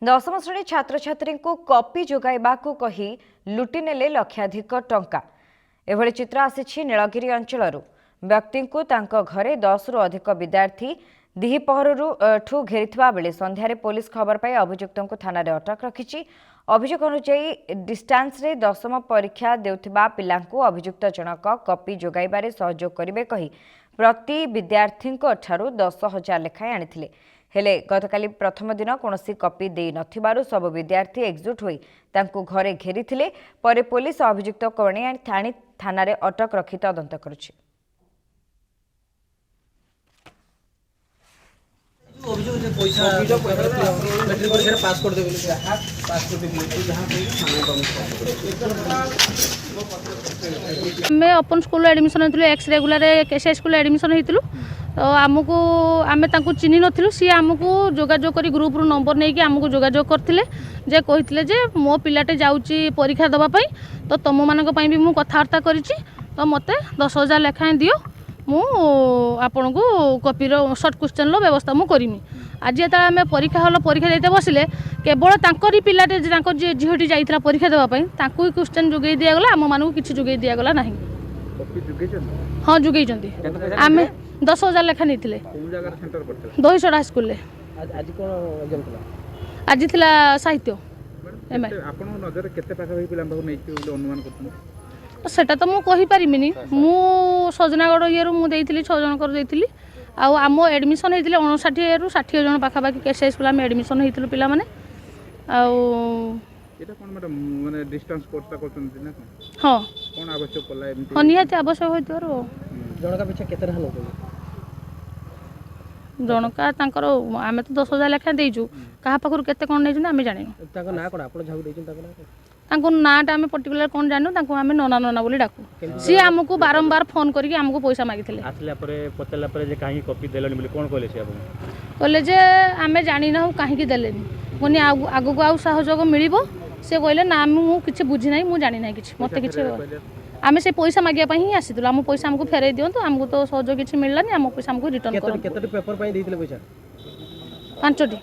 दशम श्रेणी छात्र छात्री को कॉपी जोगाइबाकू कही लुटि नेले लक्षाधिक टंका। एभଳି चित्र आसिछि नीलगिरी अंचलरू। व्यक्ति को तांको घरे 10 रु अधिक विद्यार्थी दिहिपहररू ठू घेरिथिबा बेले संध्यारे पुलिस खबर पाई अभियुक्तों को थाना रे अटक रखिछि। अभियोग अनुसार डिस्टेंस रे दशम परीक्षा देउथिबा पिलांकू अभियुक्त जनक कॉपी जोगाइबारे सहयोग करिवे कही प्रति विद्यार्थी ठारू 10,000 लेखाएं आनिथिले। हेले गतकाली प्रथम दिन कौनसी कॉपी दे नथिबारु सब विद्यार्थी एकजुट होई तांकू घरे घेरिथिले। परे पुलिस अभियुक्त कणियाणी थाना रे अटक रखी तदंत करुछि। मैं अपन स्कूल एडमिशन होइतलु एक्स रेगुलर केसी स्कूल एडमिशन होइतलु तो आमको आमे तांको चिन्हि नथिलु। सी आमको जोगाजोग करी ग्रुप रु नंबर नेकी आमको जोगाजोग करथिले जे कहिथिले जे मो पिलाटे जाउची परीक्षा दबा पई तो तम मानक पई भी मु कथावार्ता करिछि तो मते 10,000 लेखाएं दियो मु आपन को कॉपी रो शॉर्ट क्वेश्चन लो व्यवस्था मु करिमी। आज जेता आमे परीक्षा हल परीक्षा देते बसिले केवल तांकरी पिलाटे तांको जे झियोटी जाइतला परीक्षा दबा पई तांको क्वेश्चन जोगै दिया गला आम मानक किछि जोगै दिया गला नाही। कॉपी जुगै छन हां जुगै छथि आमे 10,000 लेखा नैथिले कोन जगह सेंटर पड़तला दहीसड़ा स्कूल ले। आज कोन एग्जाम थला आज थिला साहित्य एम आपन नजर केते पाखा होई पिला नै कि अनुमान करथन सेटा तो मु कहि परिमिनी। मु सजनागढ़ येरु मु देइथिली 6 जन कर देइथिली आ आम एडमिशन हेतिले 59 रु 60 जन पाखा बाकी केसे स्कूल में एडमिशन हेतिलु पिला माने आ एटा कोन मैडम माने डिस्टेंस कोर्स ता करथन ना हां कोन आवश्यक पला एमती हां निहाती आवश्यक होइतरो जनका पीछे केते रहलो जनका तांकर आमे तो 10,000 लेखा देइजु कहा पाखरु केते कोन नै आमे जानि ताको ना कोन आपण झाउ देइछन ताको ना तांको नाटा आमे पर्टिकुलर कोन जानु तांको आमे नोना नोना बोली डाकू। सी हमको बारंबार फोन करके हमको पैसा मागिथिले आसला परे पतला परे जे काहे कॉपी देलनी बोली कोन कहले से आपण कहले जे आमे जानि ना काहे की देलेनी कोनी आगु को आउ सहयोग मिलिबो से कहले ना मु किछ बुझी नाही मु जानि नाही किछ मते किछ आमे से पैसा मागिया पई ही आसीतु हम पैसा हमको फेरै दियंतु हमको तो सहयोग किछ मिललानी हम पैसा हमको रिटर्न करो। केते पेपर पई देइथिले पैसा 5टी